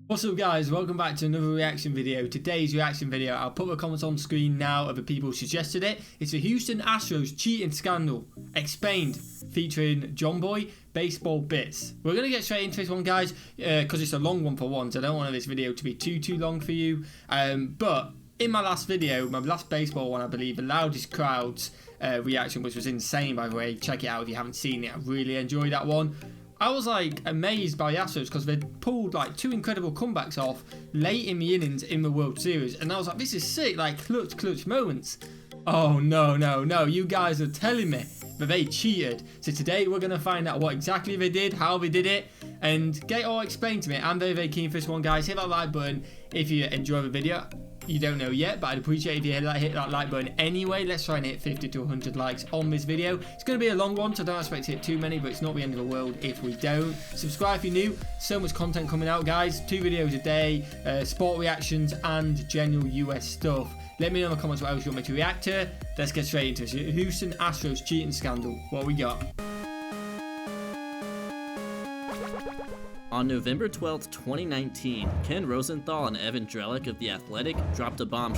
What's up guys, welcome back to another reaction video. Today's reaction video, I'll put the comments on screen now of the people who suggested it. It's the Houston Astros cheating scandal, explained, featuring Jomboy, baseball bits. We're going to get straight into this one guys, because it's a long one for once. I don't want this video to be too long for you. But in my last video, my last baseball one I believe, the loudest crowds reaction, which was insane by the way. Check it out if you haven't seen it, I really enjoyed that one. I was like amazed by the Astros because they pulled like two incredible comebacks off late in the innings in the World Series, and I was like, this is sick, like clutch moments. Oh no, you guys are telling me that they cheated. So today we're going to find out what exactly they did, how they did it, and get it all explained to me. I'm very keen for this one guys. Hit that like button if you enjoy the video. You don't know yet, but I'd appreciate if you hit that like button anyway. Let's try and hit 50 to 100 likes on this video. It's going to be a long one, so don't expect to hit too many, but it's not the end of the world if we don't. Subscribe if you're new. So much content coming out, guys. 2 videos a day, sport reactions, and general US stuff. Let me know in the comments what else you want me to react to. Let's get straight into it. Houston Astros cheating scandal. What we got? On November 12, 2019, Ken Rosenthal and Evan Drellick of The Athletic dropped a bomb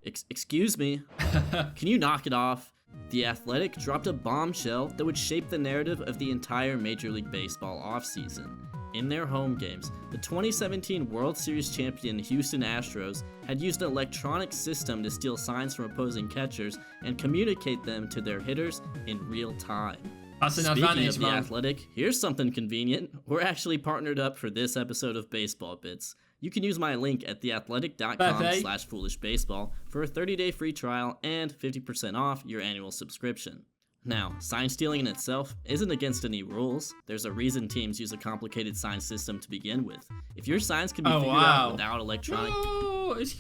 excuse me. Can you knock it off? The Athletic dropped a bombshell that would shape the narrative of the entire Major League Baseball offseason. In their home games, the 2017 World Series champion Houston Astros had used an electronic system to steal signs from opposing catchers and communicate them to their hitters in real time. That's an Speaking advantage, of man. The Athletic, here's something convenient. We're actually partnered up for this episode of Baseball Bits. You can use my link at theathletic.com/foolishbaseball for a 30-day free trial and 50% off your annual subscription. Now, sign stealing in itself isn't against any rules. There's a reason teams use a complicated sign system to begin with. If your signs can be figured out without electronic... Oh, has he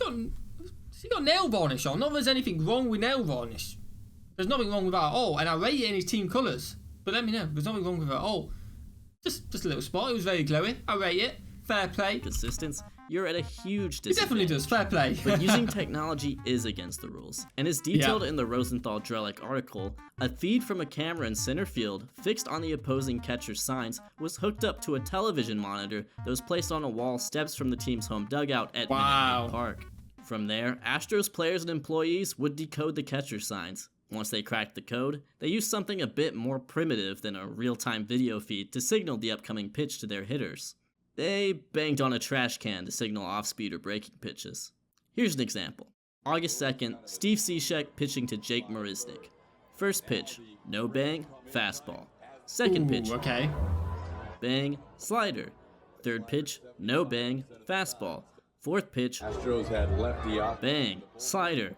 got nail varnish on? Not that there's anything wrong with nail varnish. There's nothing wrong with that at all, and I rate it in his team colours. But let me know, there's nothing wrong with it at all. Just a little spot, it was very glowy. I rate it. Fair play. Consistence, you're at a huge disadvantage. It definitely does, fair play. But using technology is against the rules. And as detailed in the Rosenthal-Drellick article, a feed from a camera in center field, fixed on the opposing catcher's signs, was hooked up to a television monitor that was placed on a wall steps from the team's home dugout at Minute Maid Park. From there, Astros players and employees would decode the catcher's signs. Once they cracked the code, they used something a bit more primitive than a real-time video feed to signal the upcoming pitch to their hitters. They banged on a trash can to signal off-speed or breaking pitches. Here's an example. August 2nd, Steve Cishek pitching to Jake Marisnik. First pitch, no bang, fastball. Second pitch, bang, slider. Third pitch, no bang, fastball. Fourth pitch, Astros had lefty off. Bang, slider.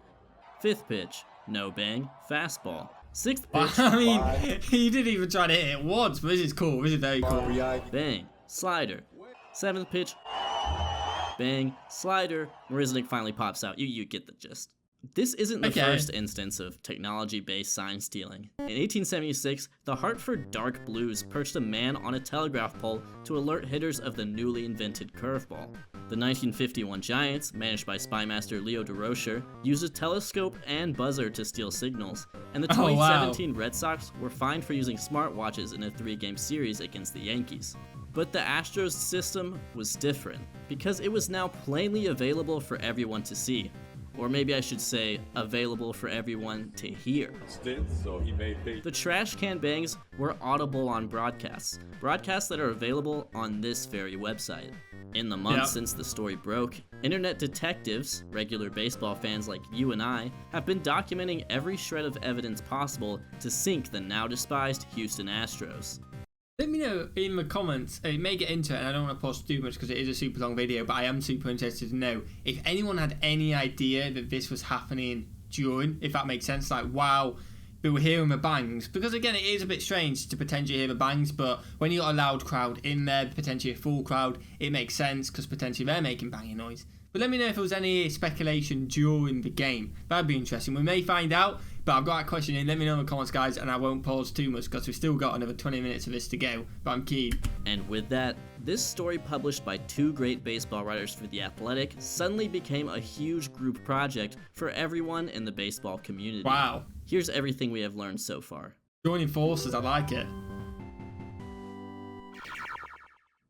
Fifth pitch, no bang, fastball. Sixth pitch, I mean, he didn't even try to hit it once, but this is cool. This is very cool. Bang, slider. Seventh pitch, bang, slider. Marisnik finally pops out. You get the gist. This isn't the first instance of technology-based sign stealing. In 1876, the Hartford Dark Blues perched a man on a telegraph pole to alert hitters of the newly invented curveball. The 1951 Giants, managed by spymaster Leo DeRocher, used a telescope and buzzer to steal signals, and the 2017 Red Sox were fined for using smartwatches in a 3-game series against the Yankees. But the Astros system was different, because it was now plainly available for everyone to see. Or maybe I should say, available for everyone to hear. The trash can bangs were audible on broadcasts that are available on this very website. In the months since the story broke, internet detectives, regular baseball fans like you and I, have been documenting every shred of evidence possible to sink the now despised Houston Astros. Let me know in the comments, it may get into it and I don't want to pause too much because it is a super long video, but I am super interested to know if anyone had any idea that this was happening during, if that makes sense, like wow, we were hearing the bangs, because again it is a bit strange to potentially hear the bangs, but when you got a loud crowd in there, potentially a full crowd, it makes sense because potentially they're making banging noise. But let me know if there was any speculation during the game. That'd be interesting. We may find out, but I've got a question in. Let me know in the comments, guys, and I won't pause too much because we've still got another 20 minutes of this to go, but I'm keen. And with that, this story published by 2 great baseball writers for The Athletic suddenly became a huge group project for everyone in the baseball community. Wow. Here's everything we have learned so far. Joining forces, I like it.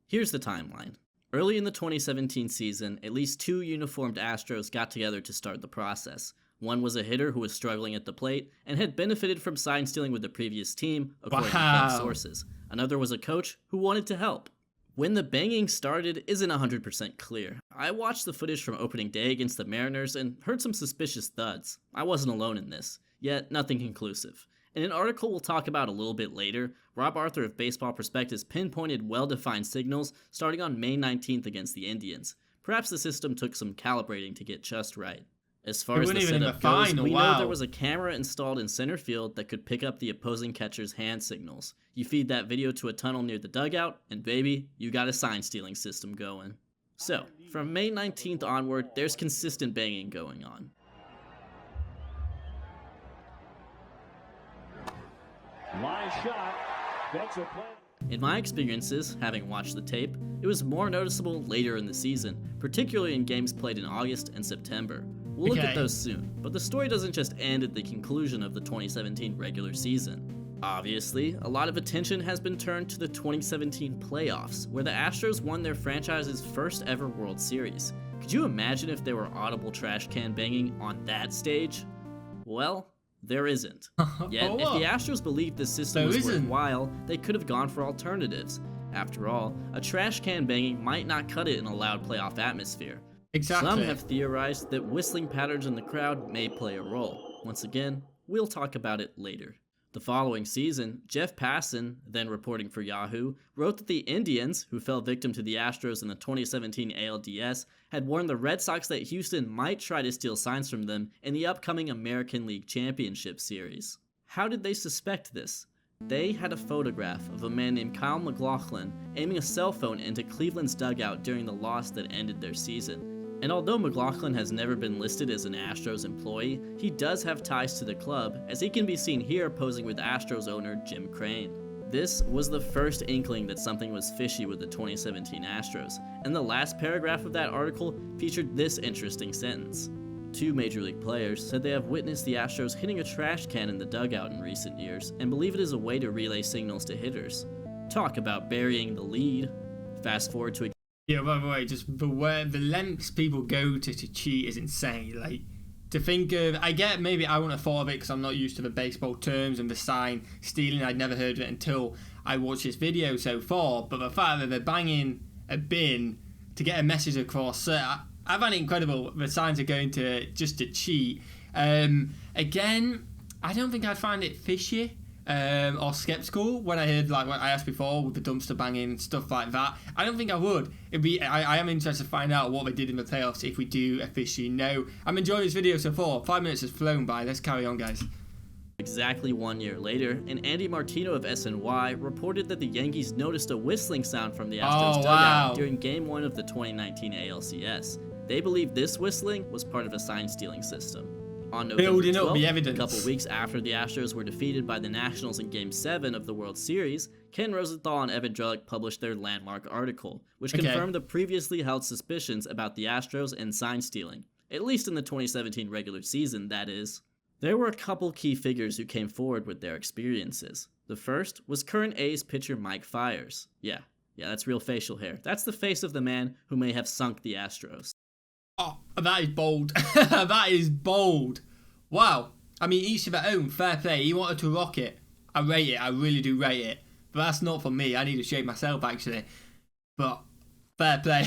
Here's the timeline. Early in the 2017 season, at least 2 uniformed Astros got together to start the process. One was a hitter who was struggling at the plate and had benefited from sign stealing with the previous team, according to club sources. Another was a coach who wanted to help. When the banging started isn't 100% clear. I watched the footage from opening day against the Mariners and heard some suspicious thuds. I wasn't alone in this, yet nothing conclusive. In an article we'll talk about a little bit later, Rob Arthur of Baseball Prospectus pinpointed well-defined signals starting on May 19th against the Indians. Perhaps the system took some calibrating to get just right. As far as the setup goes, we know there was a camera installed in center field that could pick up the opposing catcher's hand signals. You feed that video to a tunnel near the dugout, and baby, you got a sign-stealing system going. So, from May 19th onward, there's consistent banging going on. Line shot. That's a play. In my experiences, having watched the tape, it was more noticeable later in the season, particularly in games played in August and September. We'll look at those soon, but the story doesn't just end at the conclusion of the 2017 regular season. Obviously, a lot of attention has been turned to the 2017 playoffs, where the Astros won their franchise's first ever World Series. Could you imagine if there were audible trash can banging on that stage? Well, there isn't. Yet, if the Astros believed this system was worthwhile, they could have gone for alternatives. After all, a trash can banging might not cut it in a loud playoff atmosphere. Exactly. Some have theorized that whistling patterns in the crowd may play a role. Once again, we'll talk about it later. The following season, Jeff Passan, then reporting for Yahoo, wrote that the Indians, who fell victim to the Astros in the 2017 ALDS, had warned the Red Sox that Houston might try to steal signs from them in the upcoming American League Championship Series. How did they suspect this? They had a photograph of a man named Kyle McLaughlin aiming a cell phone into Cleveland's dugout during the loss that ended their season. And although McLaughlin has never been listed as an Astros employee, he does have ties to the club, as he can be seen here posing with Astros owner Jim Crane. This was the first inkling that something was fishy with the 2017 Astros, and the last paragraph of that article featured this interesting sentence. 2 Major League players said they have witnessed the Astros hitting a trash can in the dugout in recent years, and believe it is a way to relay signals to hitters. Talk about burying the lead. Fast forward to a Yeah, by the way, just the lengths people go to cheat is insane. Like, to think of, I get maybe I wouldn't have thought of it because I'm not used to the baseball terms and the sign stealing. I'd never heard of it until I watched this video so far. But the fact that they're banging a bin to get a message across, I find it incredible. The signs are going to just to cheat. Again, I don't think I'd find it fishy. Or skeptical when I heard, like what I asked before, with the dumpster banging and stuff like that. I don't think I would. I am interested to find out what they did in the playoffs if we do officially know. I'm enjoying this video so far. 5 minutes has flown by. Let's carry on, guys. Exactly 1 year later, and Andy Martino of SNY reported that the Yankees noticed a whistling sound from the Astros dugout during Game 1 of the 2019 ALCS. They believe this whistling was part of a sign-stealing system. On November 12th, a couple weeks after the Astros were defeated by the Nationals in Game 7 of the World Series, Ken Rosenthal and Evan Drellick published their landmark article, which confirmed the previously held suspicions about the Astros and sign stealing, at least in the 2017 regular season, that is. There were a couple key figures who came forward with their experiences. The first was current A's pitcher Mike Fiers. Yeah, that's real facial hair. That's the face of the man who may have sunk the Astros. Oh, that is bold. That is bold. Wow. I mean, each to their own. Fair play. He wanted to rock it. I rate it. I really do rate it. But that's not for me. I need to shake myself, actually. But fair play.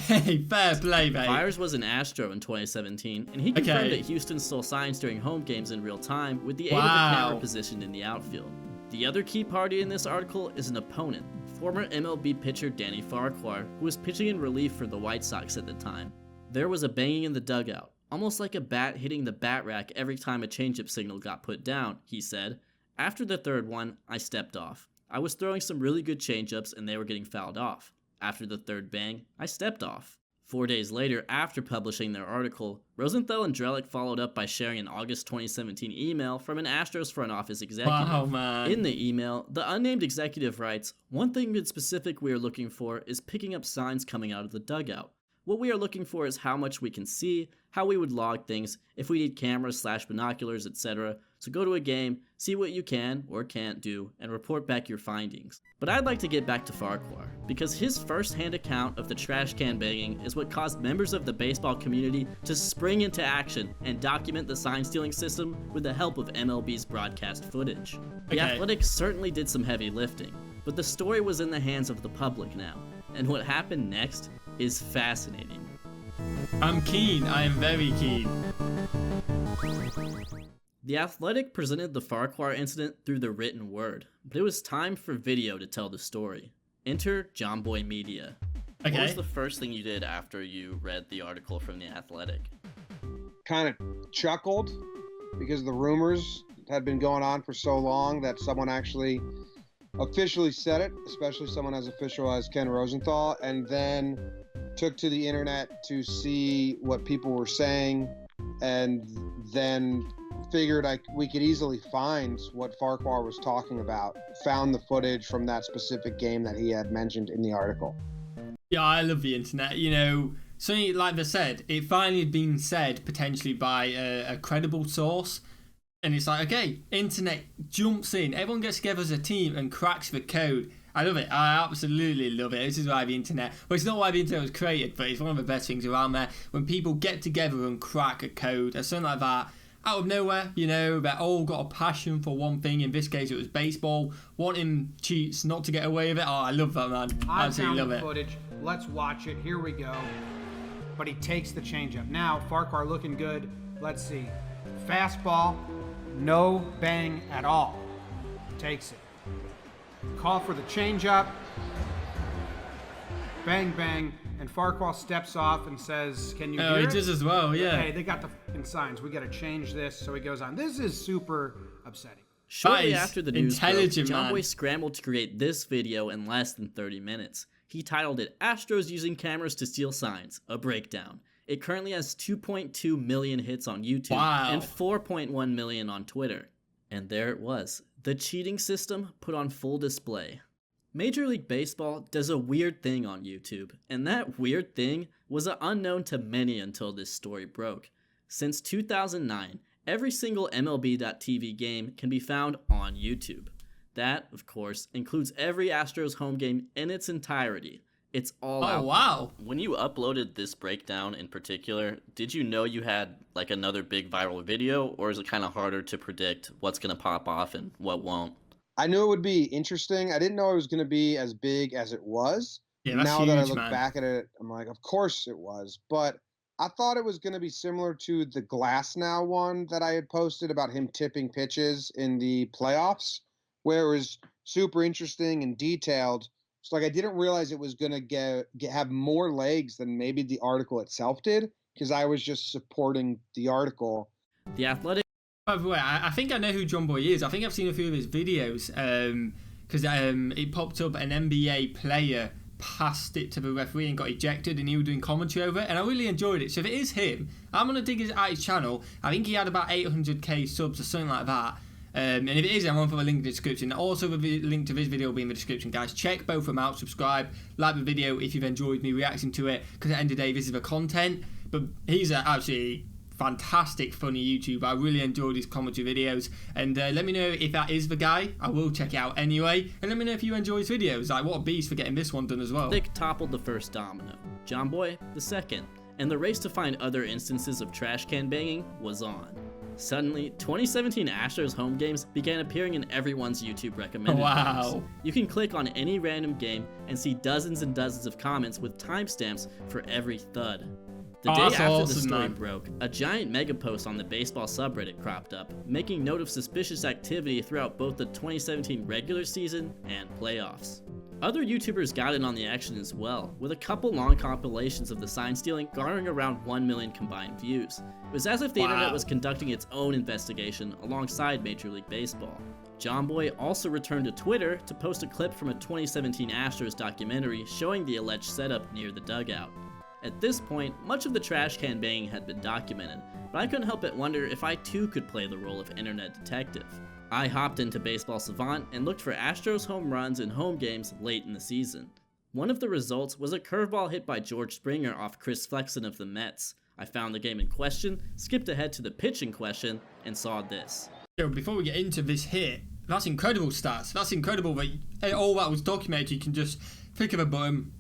Fair play, mate. Fiers was an Astro in 2017, and he confirmed that Houston stole signs during home games in real time with the aid of a camera positioned in the outfield. The other key party in this article is an opponent, former MLB pitcher Danny Farquhar, who was pitching in relief for the White Sox at the time. There was a banging in the dugout, almost like a bat hitting the bat rack every time a changeup signal got put down, he said. After the third one, I stepped off. I was throwing some really good changeups and they were getting fouled off. After the third bang, I stepped off. 4 days later, after publishing their article, Rosenthal and Drellick followed up by sharing an August 2017 email from an Astros front office executive. Wow, man. In the email, the unnamed executive writes, "One thing in specific we are looking for is picking up signs coming out of the dugout. What we are looking for is how much we can see, how we would log things, if we need cameras / binoculars, etc. So go to a game, see what you can or can't do, and report back your findings. But I'd like to get back to Farquhar, because his first-hand account of the trash can banging is what caused members of the baseball community to spring into action and document the sign-stealing system with the help of MLB's broadcast footage. The Athletics certainly did some heavy lifting, but the story was in the hands of the public now, and what happened next is fascinating. I'm keen. I am very keen. The Athletic presented the Farquhar incident through the written word, but it was time for video to tell the story. Enter Jomboy Media. Okay. What was the first thing you did after you read the article from the Athletic? Kind of chuckled because the rumors had been going on for so long that someone actually officially said it, especially someone as official as Ken Rosenthal, and then took to the internet to see what people were saying, and then figured we could easily find what Farquhar was talking about. Found the footage from that specific game that he had mentioned in the article. Yeah, I love the internet. You know, something like they said, it finally had been said potentially by a credible source. And it's like, okay, internet jumps in. Everyone gets together as a team and cracks the code. I love it. I absolutely love it. This is why the internet... Well, it's not why the internet was created, but it's one of the best things around there. When people get together and crack a code or something like that, out of nowhere, you know, they're all got a passion for one thing. In this case, it was baseball. Wanting cheats not to get away with it. Oh, I love that, man. I absolutely love it. Footage. Let's watch it. Here we go. But he takes the changeup. Now, Farquhar looking good. Let's see. Fastball. No bang at all. Takes it. Call for the changeup. Bang, bang. And Farquhar steps off and says, can you hear he it? does as well, yeah. Hey, they got the f***ing signs. We got to change this. So he goes on. This is super upsetting. Shortly after the news broke, man. Jomboy scrambled to create this video in less than 30 minutes. He titled it, Astros Using Cameras to Steal Signs, a Breakdown. It currently has 2.2 million hits on YouTube and 4.1 million on Twitter. And there it was, the cheating system put on full display. Major League Baseball does a weird thing on YouTube, and that weird thing was unknown to many until this story broke. Since 2009, every single MLB.TV game can be found on YouTube. That, of course, includes every Astros home game in its entirety. It's all out. Oh, wow. When you uploaded this breakdown in particular, did you know you had like another big viral video, or is it kind of harder to predict what's going to pop off and what won't? I knew it would be interesting. I didn't know it was going to be as big as it was. Yeah, that's now huge, that I look man. back at it, I'm like, of course it was. But I thought it was going to be similar to the Glass Now one that I had posted about him tipping pitches in the playoffs, where it was super interesting and detailed. It's like I didn't realize it was going to have more legs than maybe the article itself did, because I was just supporting the article. The Athletic. By the way, I think I know who Jomboy is. I think I've seen a few of his videos because it popped up an NBA player passed it to the referee and got ejected, and he was doing commentary over it, and I really enjoyed it. So if it is him, I'm going to dig at his channel. I think he had about 800k subs or something like that. And if it is, I'm going to put a link in the description. Also, the link to this video will be in the description, guys. Check both of them out, subscribe, like the video if you've enjoyed me reacting to it, because at the end of the day, this is the content. But he's absolutely fantastic, funny YouTuber. I really enjoyed his commentary videos, and let me know if that is the guy. I will check it out anyway, and let me know if you enjoy his videos. Like, what a beast for getting this one done as well. Thick toppled the first domino, Jomboy the second, and the race to find other instances of trash can banging was on. Suddenly, 2017 Astros home games began appearing in everyone's YouTube recommended. Wow. Games. You can click on any random game and see dozens and dozens of comments with timestamps for every thud. The day after the story broke, a giant mega post on the baseball subreddit cropped up, making note of suspicious activity throughout both the 2017 regular season and playoffs. Other YouTubers got in on the action as well, with a couple long compilations of the sign stealing garnering around 1 million combined views. It was as if the internet was conducting its own investigation alongside Major League Baseball. Jomboy also returned to Twitter to post a clip from a 2017 Astros documentary showing the alleged setup near the dugout. At this point, much of the trash can banging had been documented, but I couldn't help but wonder if I too could play the role of internet detective. I hopped into Baseball Savant and looked for Astros home runs in home games late in the season. One of the results was a curveball hit by George Springer off Chris Flexen of the Mets. I found the game in question, skipped ahead to the pitch in question, and saw this. Yo, before we get into this hit, that's incredible stats. That's incredible that all that was documented. You can just click of a button,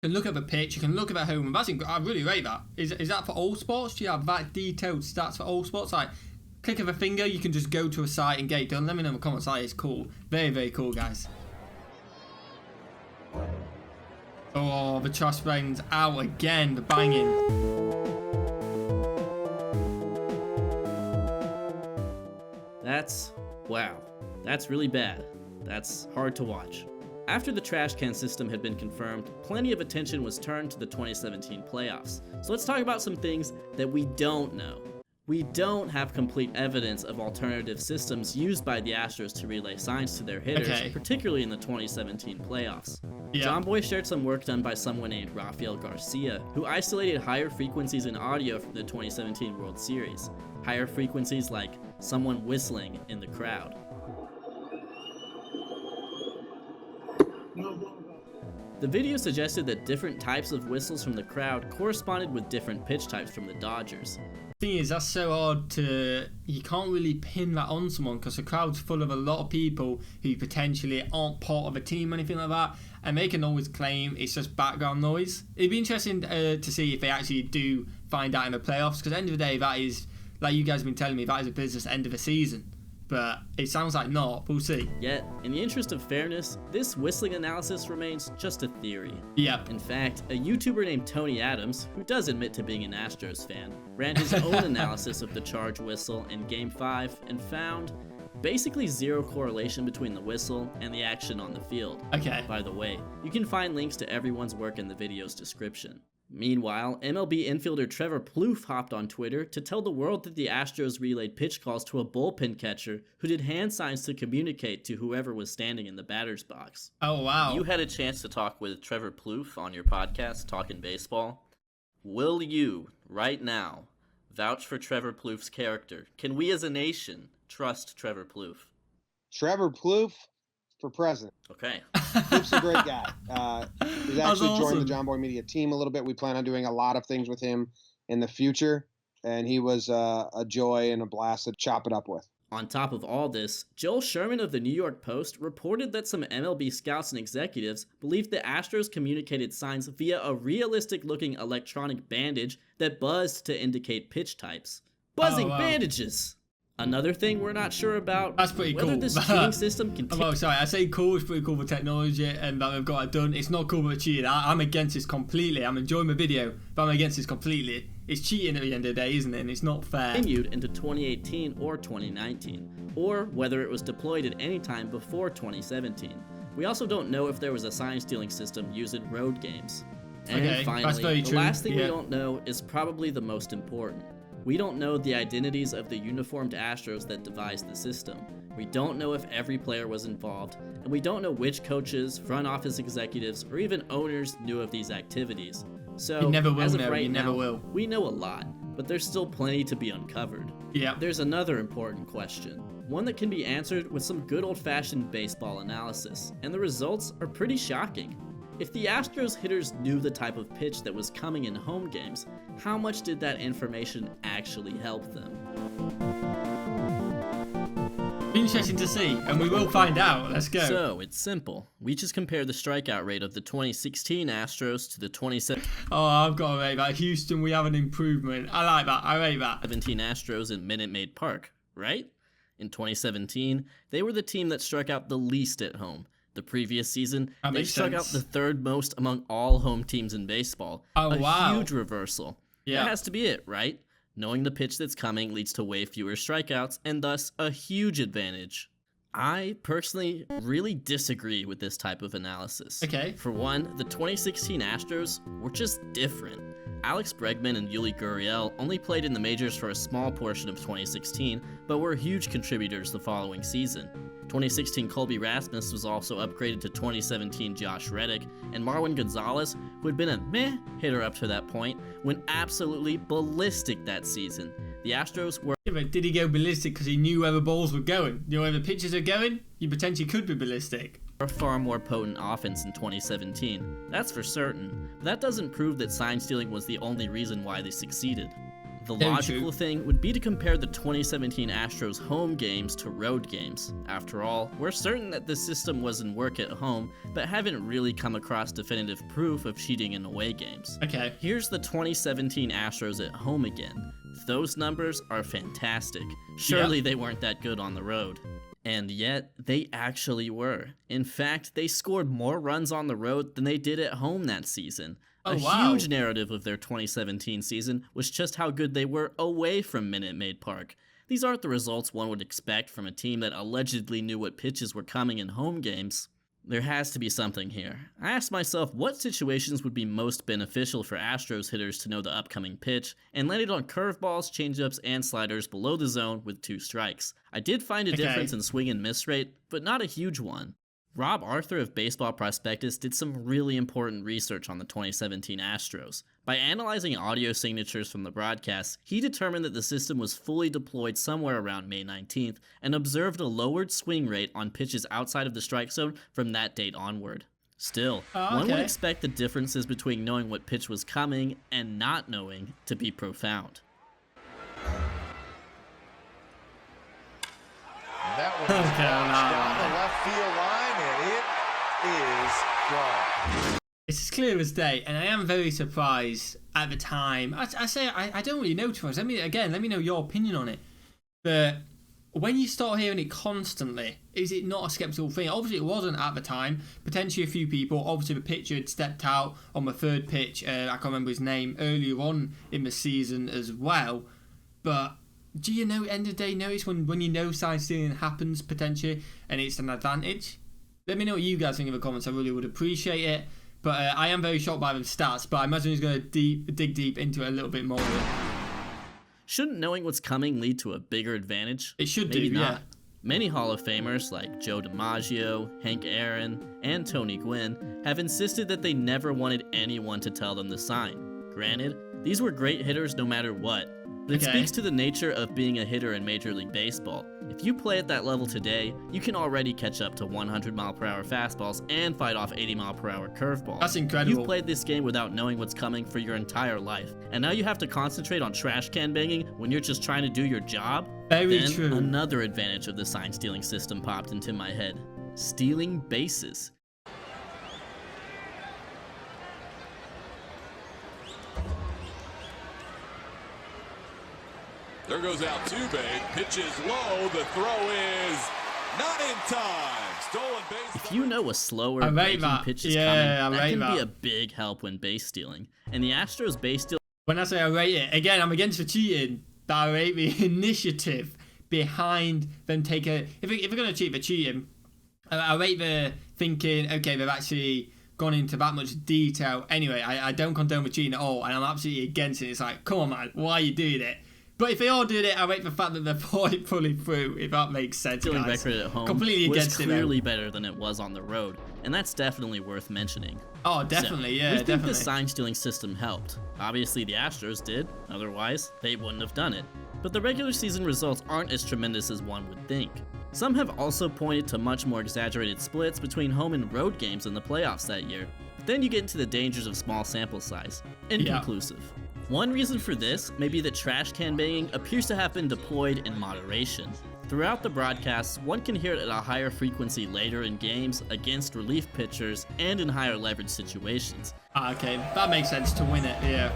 you can look at the pitch, you can look at the home. I really rate that. Is that for all sports? Do you have that detailed stats for all sports? Like, click of a finger, you can just go to a site and get it done. Let me know in the comments. That is cool. Very, very cool, guys. Oh, the trash brain's out again. The banging. Wow. That's really bad. That's hard to watch. After the trash can system had been confirmed, plenty of attention was turned to the 2017 playoffs. So let's talk about some things that we don't know. We don't have complete evidence of alternative systems used by the Astros to relay signs to their hitters, particularly in the 2017 playoffs. Yeah. Jomboy shared some work done by someone named Rafael Garcia, who isolated higher frequencies in audio from the 2017 World Series. Higher frequencies like someone whistling in the crowd. The video suggested that different types of whistles from the crowd corresponded with different pitch types from the Dodgers. Thing is, that's so hard you can't really pin that on someone because the crowd's full of a lot of people who potentially aren't part of a team or anything like that, and they can always claim it's just background noise. It'd be interesting to see if they actually do find out in the playoffs, because at the end of the day, that is, like you guys have been telling me, that is a business end of the season. But it sounds like not. We'll see. Yet, in the interest of fairness, this whistling analysis remains just a theory. Yep. In fact, a YouTuber named Tony Adams, who does admit to being an Astros fan, ran his own analysis of the charge whistle in Game 5 and found basically zero correlation between the whistle and the action on the field. Okay. By the way, you can find links to everyone's work in the video's description. Meanwhile, MLB infielder Trevor Plouffe hopped on Twitter to tell the world that the Astros relayed pitch calls to a bullpen catcher who did hand signs to communicate to whoever was standing in the batter's box. Oh, wow. You had a chance to talk with Trevor Plouffe on your podcast, Talkin' Baseball. Will you, right now, vouch for Trevor Plouffe's character? Can we as a nation trust Trevor Plouffe? Trevor Plouffe for president. Okay. Plouffe's a great guy. He's actually joined the Jomboy Media team a little bit. We plan on doing a lot of things with him in the future, and he was a joy and a blast to chop it up with. On top of all this, Joel Sherman of the New York Post reported that some MLB scouts and executives believed the Astros communicated signs via a realistic-looking electronic bandage that buzzed to indicate pitch types. Buzzing bandages! Another thing we're not sure about, that's pretty whether cool. This cheating system can oh, sorry, I say cool, it's pretty cool for technology and that they've got it done. It's not cool with cheating. I'm against this completely. I'm enjoying the video, but I'm against this completely. It's cheating at the end of the day, isn't it? And it's not fair. Continued into 2018 or 2019, or whether it was deployed at any time before 2017. We also don't know if there was a sign stealing system used in road games. And finally, the last thing we don't know is probably the most important. We don't know the identities of the uniformed Astros that devised the system. We don't know if every player was involved, and we don't know which coaches, front office executives, or even owners knew of these activities. So, you never will as of know. right You now, never will. We know a lot, but there's still plenty to be uncovered. Yeah. There's another important question, one that can be answered with some good old-fashioned baseball analysis, and the results are pretty shocking. If the Astros hitters knew the type of pitch that was coming in home games, how much did that information actually help them? Interesting to see, and we will find out. Let's go. So, it's simple. We just compare the strikeout rate of the 2016 Astros to the 2017 I've got to rate that. Houston, we have an improvement. I like that. I rate that. Astros in Minute Maid Park, right? In 2017, they were the team that struck out the least at home. The previous season, they struck out the third most among all home teams in baseball. Oh, wow. A huge reversal. Yeah. That has to be it, right? Knowing the pitch that's coming leads to way fewer strikeouts, and thus a huge advantage. I personally really disagree with this type of analysis. Okay. For one, the 2016 Astros were just different. Alex Bregman and Yuli Gurriel only played in the majors for a small portion of 2016, but were huge contributors the following season. 2016 Colby Rasmus was also upgraded to 2017 Josh Reddick, and Marwin Gonzalez, who had been a meh hitter up to that point, went absolutely ballistic that season. The Astros were... Yeah, but did he go ballistic because he knew where the balls were going? You know where the pitches are going? You potentially could be ballistic. a far more potent offense in 2017. That's for certain. But that doesn't prove that sign stealing was the only reason why they succeeded. The logical thing would be to compare the 2017 Astros home games to road games. After all, we're certain that this system was in work at home, but haven't really come across definitive proof of cheating in away games. Okay. Here's the 2017 Astros at home again. Those numbers are fantastic. Surely they weren't that good on the road. And yet, they actually were. In fact, they scored more runs on the road than they did at home that season. A huge narrative of their 2017 season was just how good they were away from Minute Maid Park. These aren't the results one would expect from a team that allegedly knew what pitches were coming in home games. There has to be something here. I asked myself what situations would be most beneficial for Astros hitters to know the upcoming pitch, and landed on curveballs, changeups, and sliders below the zone with 2 strikes. I did find a difference in swing and miss rate, but not a huge one. Rob Arthur of Baseball Prospectus did some really important research on the 2017 Astros. By analyzing audio signatures from the broadcasts, he determined that the system was fully deployed somewhere around May 19th and observed a lowered swing rate on pitches outside of the strike zone from that date onward. Still, one would expect the differences between knowing what pitch was coming and not knowing to be profound. That one is down the left field line, and it is gone. It's as clear as day, and I am very surprised at the time. I don't really know too much. Let me know your opinion on it. But when you start hearing it constantly, is it not a skeptical thing? Obviously, it wasn't at the time. Potentially a few people. Obviously, the pitcher had stepped out on the third pitch. I can't remember his name earlier on in the season as well. But do you know, end of the day, notice when you know sign stealing happens potentially, and it's an advantage? Let me know what you guys think in the comments. I really would appreciate it. But I am very shocked by the stats, but I imagine he's going to dig deep into it a little bit more. Shouldn't knowing what's coming lead to a bigger advantage? It should Maybe do, not. yeah. Many Hall of Famers like Joe DiMaggio, Hank Aaron, and Tony Gwynn have insisted that they never wanted anyone to tell them the sign. Granted, these were great hitters no matter what, but it speaks to the nature of being a hitter in Major League Baseball. If you play at that level today, you can already catch up to 100-mile-per-hour fastballs and fight off 80-mile-per-hour curveballs. That's incredible. You've played this game without knowing what's coming for your entire life, and now you have to concentrate on trash can banging when you're just trying to do your job? Very true. Another advantage of the sign stealing system popped into my head. Stealing bases. There goes Altuve, pitches low, the throw is not in time. Stolen base. If you know a slower breaking pitch is coming, that can be a big help when base stealing. And the Astros base steal. When I say I rate it, again, I'm against the cheating, but I rate the initiative behind them taking. If they're going to cheat, they're cheating. I rate the thinking, okay, they've actually gone into that much detail. Anyway, I don't condone the cheating at all, and I'm absolutely against it. It's like, come on, man, why are you doing it? But if they all did it, I rate the fact that they're pulling through, if that makes sense, Stealing guys. record at home Completely was against clearly better than it was on the road, and that's definitely worth mentioning. Oh, definitely, so, yeah, we think definitely. the sign stealing system helped. Obviously, the Astros did. Otherwise, they wouldn't have done it. But the regular season results aren't as tremendous as one would think. Some have also pointed to much more exaggerated splits between home and road games in the playoffs that year. But then you get into the dangers of small sample size. Inconclusive. One reason for this may be that trash can banging appears to have been deployed in moderation. Throughout the broadcasts, one can hear it at a higher frequency later in games, against relief pitchers, and in higher leverage situations. Okay, that makes sense to win it, yeah.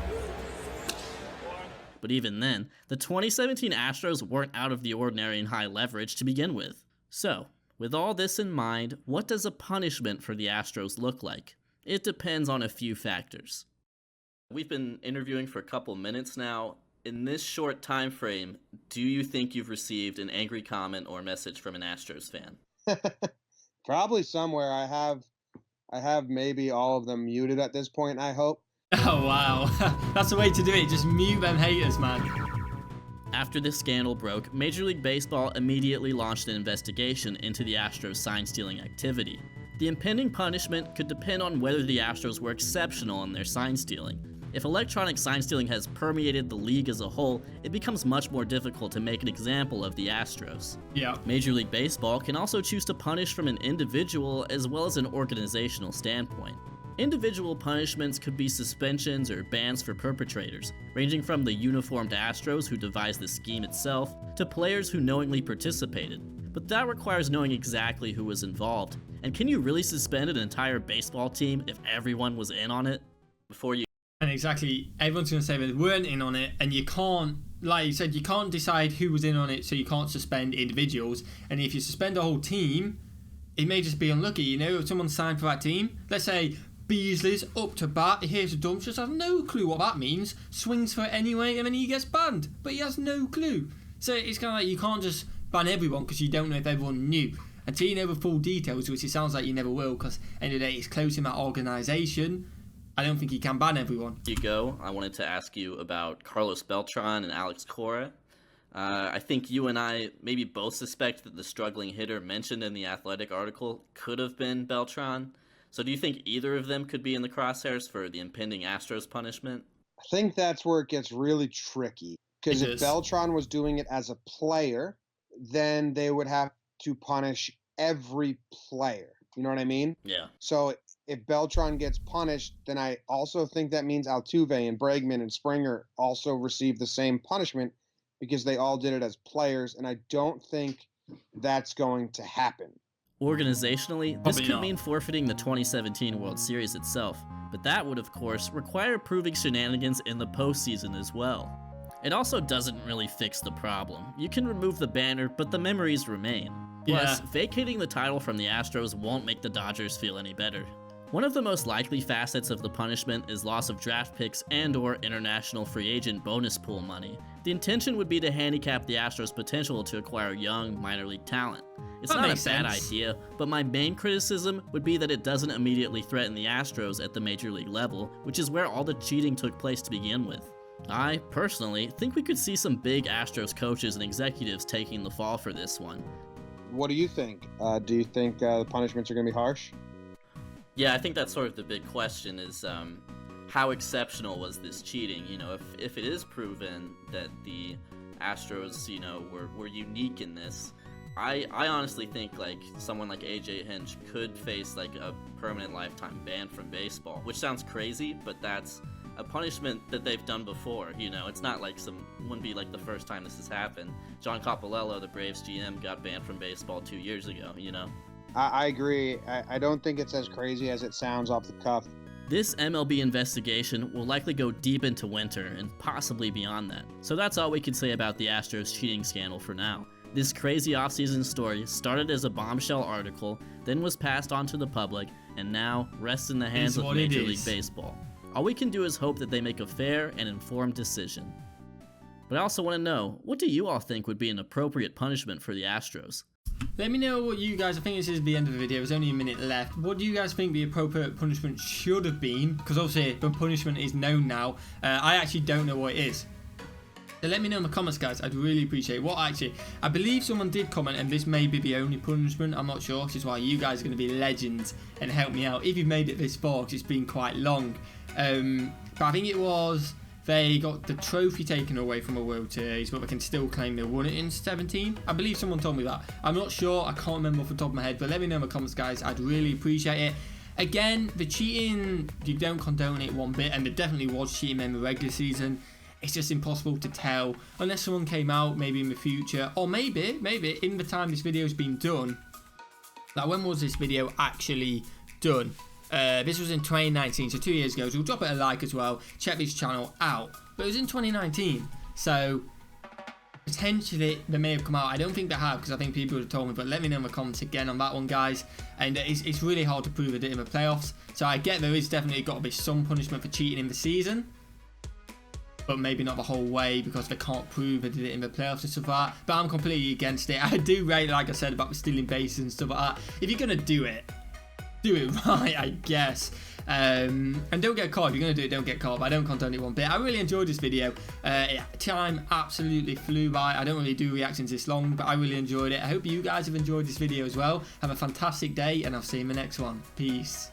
But even then, the 2017 Astros weren't out of the ordinary in high leverage to begin with. So, with all this in mind, what does a punishment for the Astros look like? It depends on a few factors. We've been interviewing for a couple minutes now. In this short time frame, do you think you've received an angry comment or message from an Astros fan? Probably somewhere. I have maybe all of them muted at this point, I hope. Oh, wow. That's the way to do it. Just mute them haters, man. After this scandal broke, Major League Baseball immediately launched an investigation into the Astros' sign-stealing activity. The impending punishment could depend on whether the Astros were exceptional in their sign-stealing. If electronic sign stealing has permeated the league as a whole, it becomes much more difficult to make an example of the Astros. Yeah. Major League Baseball can also choose to punish from an individual as well as an organizational standpoint. Individual punishments could be suspensions or bans for perpetrators, ranging from the uniformed Astros who devised the scheme itself to players who knowingly participated. But that requires knowing exactly who was involved. And can you really suspend an entire baseball team if everyone was in on it? Before you And exactly, everyone's going to say they weren't in on it, and you can't, like you said, you can't decide who was in on it, so you can't suspend individuals. And if you suspend a whole team, it may just be unlucky, you know, if someone signed for that team. Let's say Beasley's up to bat, he hears a dump, just has no clue what that means, swings for it anyway, and then he gets banned, but he has no clue. So it's kind of like you can't just ban everyone because you don't know if everyone knew. Until you know the full details, which it sounds like you never will, because end of the day it's close in that organisation, I don't think you can ban everyone. you go, I wanted to ask you about Carlos Beltran and Alex Cora. I think you and I maybe both suspect that the struggling hitter mentioned in the Athletic article could have been Beltran. So do you think either of them could be in the crosshairs for the impending Astros punishment? I think that's where it gets really tricky. Because It if is. Beltran was doing it as a player, then they would have to punish every player. You know what I mean? Yeah. So if Beltran gets punished, then I also think that means Altuve and Bregman and Springer also receive the same punishment because they all did it as players, and I don't think that's going to happen. Organizationally, this Probably could not. mean forfeiting the 2017 World Series itself, but that would of course require proving shenanigans in the postseason as well. It also doesn't really fix the problem. You can remove the banner, but the memories remain. Plus, Yeah. vacating the title from the Astros won't make the Dodgers feel any better. One of the most likely facets of the punishment is loss of draft picks and/or international free agent bonus pool money. The intention would be to handicap the Astros' potential to acquire young minor league talent. It's That not a makes bad sense. idea, but my main criticism would be that it doesn't immediately threaten the Astros at the major league level, which is where all the cheating took place to begin with. I, personally, think we could see some big Astros coaches and executives taking the fall for this one. What do you think? Do you think the punishments are going to be harsh? Yeah, I think that's sort of the big question is how exceptional was this cheating? You know, if it is proven that the Astros, you know, were unique in this, I honestly think like someone like AJ Hinch could face like a permanent lifetime ban from baseball, which sounds crazy, but that's a punishment that they've done before. You know, it's not like wouldn't be like the first time this has happened. John Coppolello, the Braves GM, got banned from baseball 2 years ago, you know. I agree. I don't think it's as crazy as it sounds off the cuff. This MLB investigation will likely go deep into winter and possibly beyond that. So that's all we can say about the Astros cheating scandal for now. This crazy offseason story started as a bombshell article, then was passed on to the public, and now rests in the hands Is of what it Major is. League Baseball. All we can do is hope that they make a fair and informed decision. But I also want to know, what do you all think would be an appropriate punishment for the Astros? Let me know what you guys, I think this is the end of the video, there's only a minute left. What do you guys think the appropriate punishment should have been? Because obviously the punishment is known now. I actually don't know what it is. So let me know in the comments, guys. I'd really appreciate it. I believe someone did comment, and this may be the only punishment. I'm not sure, which is why you guys are going to be legends and help me out if you've made it this far, because it's been quite long. But I think it was they got the trophy taken away from a World Series, but they can still claim they won it in 17. I believe someone told me that. I'm not sure. I can't remember off the top of my head, but let me know in the comments, guys. I'd really appreciate it. Again, the cheating, you don't condone it one bit, and there definitely was cheating in the regular season. It's just impossible to tell unless someone came out maybe in the future, or maybe in the time this video's been done. Like, when was this video actually done? This was in 2019, so 2 years ago. So we'll drop it a like as well. Check this channel out. But it was in 2019, so potentially they may have come out. I don't think they have, because I think people have told me. But let me know in the comments again on that one, guys. And it's really hard to prove they did in the playoffs. So I get there is definitely got to be some punishment for cheating in the season, but maybe not the whole way, because they can't prove they did it in the playoffs and stuff like that. But I'm completely against it. I do rate, like I said, about the stealing bases and stuff like that. If you're going to do it right, I guess. And don't get caught. If you're going to do it, don't get caught. But I don't condone it one bit. I really enjoyed this video. Time absolutely flew by. I don't really do reactions this long, but I really enjoyed it. I hope you guys have enjoyed this video as well. Have a fantastic day, and I'll see you in the next one. Peace.